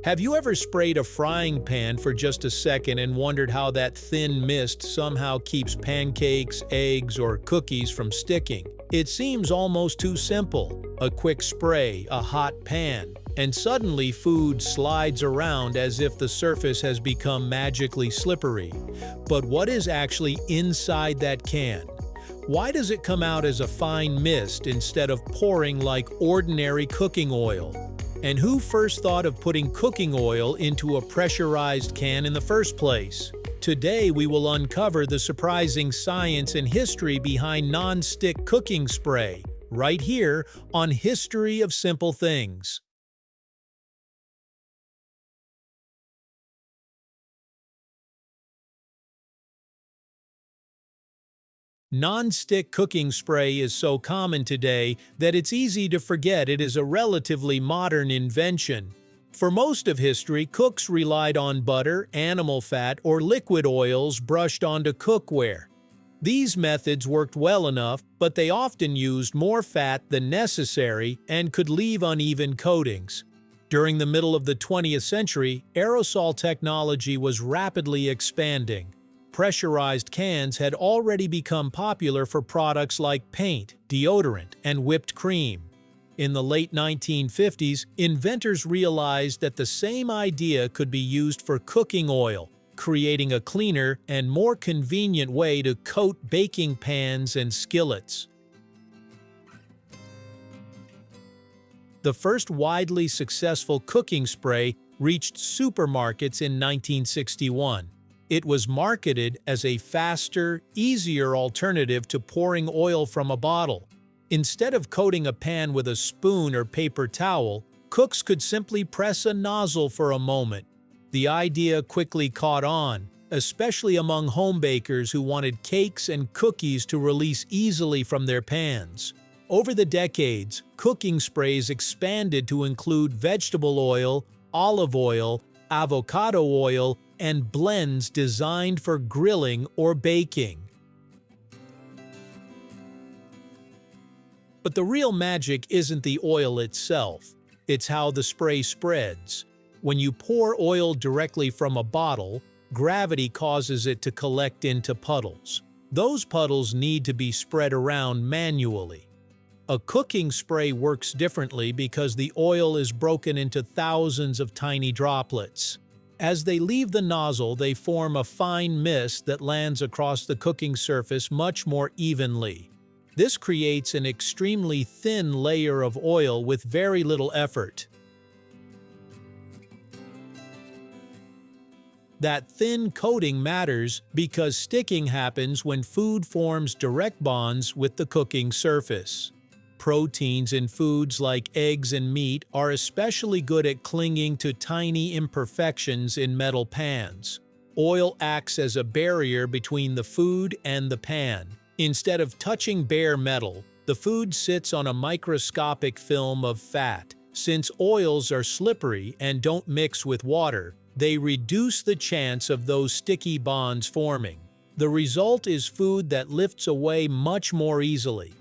Have you ever sprayed a frying pan for just a second and wondered how that thin mist somehow keeps pancakes, eggs, or cookies from sticking? It seems almost too simple. A quick spray, a hot pan, and suddenly food slides around as if the surface has become magically slippery. But what is actually inside that can? Why does it come out as a fine mist instead of pouring like ordinary cooking oil? And who first thought of putting cooking oil into a pressurized can in the first place? Today we will uncover the surprising science and history behind non-stick cooking spray, right here on History of Simple Things. Non-stick cooking spray is so common today that it's easy to forget it is a relatively modern invention. For most of history, cooks relied on butter, animal fat, or liquid oils brushed onto cookware. These methods worked well enough, but they often used more fat than necessary and could leave uneven coatings. During the middle of the 20th century, aerosol technology was rapidly expanding. Pressurized cans had already become popular for products like paint, deodorant, and whipped cream. In the late 1950s, inventors realized that the same idea could be used for cooking oil, creating a cleaner and more convenient way to coat baking pans and skillets. The first widely successful cooking spray reached supermarkets in 1961. It was marketed as a faster, easier alternative to pouring oil from a bottle. Instead of coating a pan with a spoon or paper towel, cooks could simply press a nozzle for a moment. The idea quickly caught on, especially among home bakers who wanted cakes and cookies to release easily from their pans. Over the decades, cooking sprays expanded to include vegetable oil, olive oil, avocado oil, and blends designed for grilling or baking. But the real magic isn't the oil itself, it's how the spray spreads. When you pour oil directly from a bottle, gravity causes it to collect into puddles. Those puddles need to be spread around manually. A cooking spray works differently because the oil is broken into thousands of tiny droplets. As they leave the nozzle, they form a fine mist that lands across the cooking surface much more evenly. This creates an extremely thin layer of oil with very little effort. That thin coating matters because sticking happens when food forms direct bonds with the cooking surface. Proteins in foods like eggs and meat are especially good at clinging to tiny imperfections in metal pans. Oil acts as a barrier between the food and the pan. Instead of touching bare metal, the food sits on a microscopic film of fat. Since oils are slippery and don't mix with water, they reduce the chance of those sticky bonds forming. The result is food that lifts away much more easily.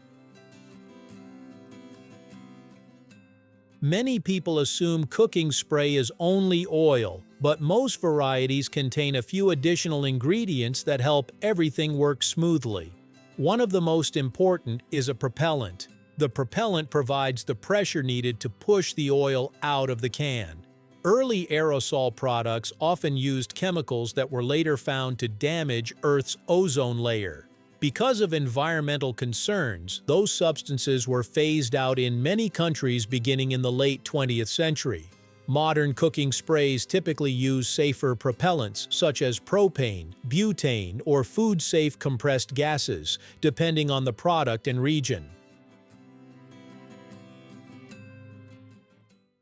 Many people assume cooking spray is only oil, but most varieties contain a few additional ingredients that help everything work smoothly. One of the most important is a propellant. The propellant provides the pressure needed to push the oil out of the can. Early aerosol products often used chemicals that were later found to damage Earth's ozone layer. Because of environmental concerns, those substances were phased out in many countries beginning in the late 20th century. Modern cooking sprays typically use safer propellants such as propane, butane, or food-safe compressed gases, depending on the product and region.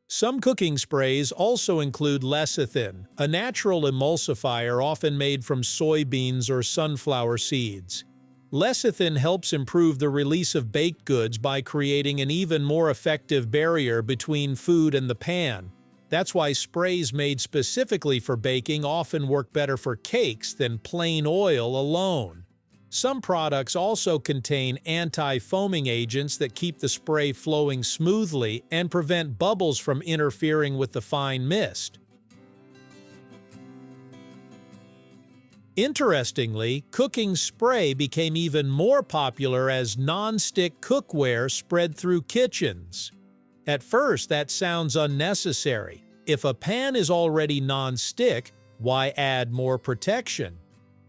Some cooking sprays also include lecithin, a natural emulsifier often made from soybeans or sunflower seeds. Lecithin helps improve the release of baked goods by creating an even more effective barrier between food and the pan. That's why sprays made specifically for baking often work better for cakes than plain oil alone. Some products also contain anti-foaming agents that keep the spray flowing smoothly and prevent bubbles from interfering with the fine mist. Interestingly, cooking spray became even more popular as non-stick cookware spread through kitchens. At first, that sounds unnecessary. If a pan is already non-stick, why add more protection?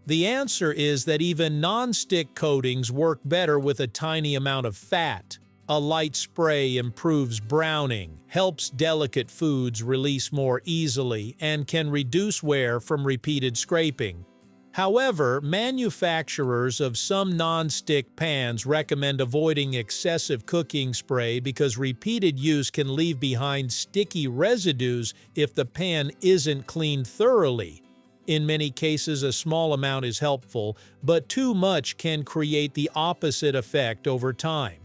The answer is that even non-stick coatings work better with a tiny amount of fat. A light spray improves browning, helps delicate foods release more easily, and can reduce wear from repeated scraping. However, manufacturers of some non-stick pans recommend avoiding excessive cooking spray because repeated use can leave behind sticky residues if the pan isn't cleaned thoroughly. In many cases, a small amount is helpful, but too much can create the opposite effect over time.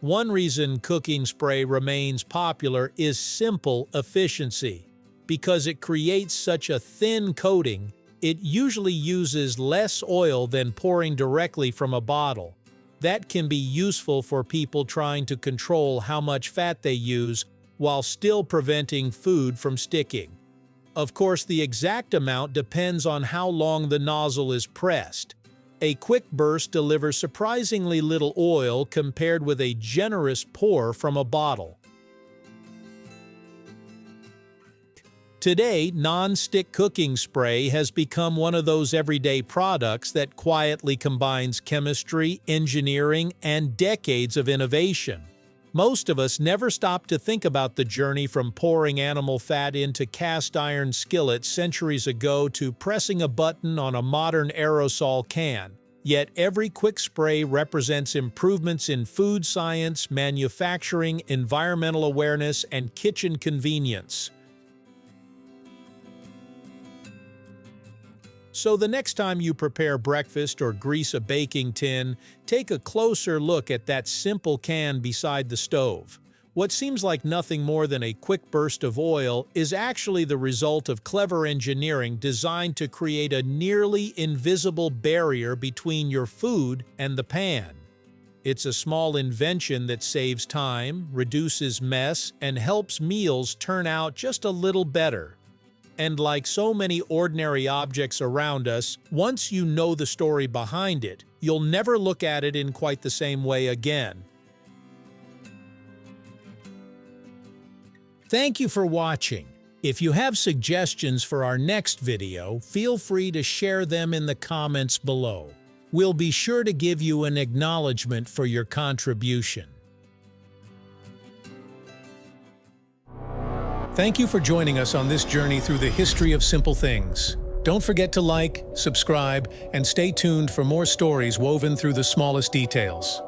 One reason cooking spray remains popular is simple efficiency. Because it creates such a thin coating, it usually uses less oil than pouring directly from a bottle. That can be useful for people trying to control how much fat they use while still preventing food from sticking. Of course, the exact amount depends on how long the nozzle is pressed. A quick burst delivers surprisingly little oil compared with a generous pour from a bottle. Today, non-stick cooking spray has become one of those everyday products that quietly combines chemistry, engineering, and decades of innovation. Most of us never stop to think about the journey from pouring animal fat into cast iron skillets centuries ago to pressing a button on a modern aerosol can. Yet every quick spray represents improvements in food science, manufacturing, environmental awareness, and kitchen convenience. So the next time you prepare breakfast or grease a baking tin, take a closer look at that simple can beside the stove. What seems like nothing more than a quick burst of oil is actually the result of clever engineering designed to create a nearly invisible barrier between your food and the pan. It's a small invention that saves time, reduces mess, and helps meals turn out just a little better. And like so many ordinary objects around us, once you know the story behind it, you'll never look at it in quite the same way again. Thank you for watching. If you have suggestions for our next video, feel free to share them in the comments below. We'll be sure to give you an acknowledgement for your contribution. Thank you for joining us on this journey through the history of simple things. Don't forget to like, subscribe, and stay tuned for more stories woven through the smallest details.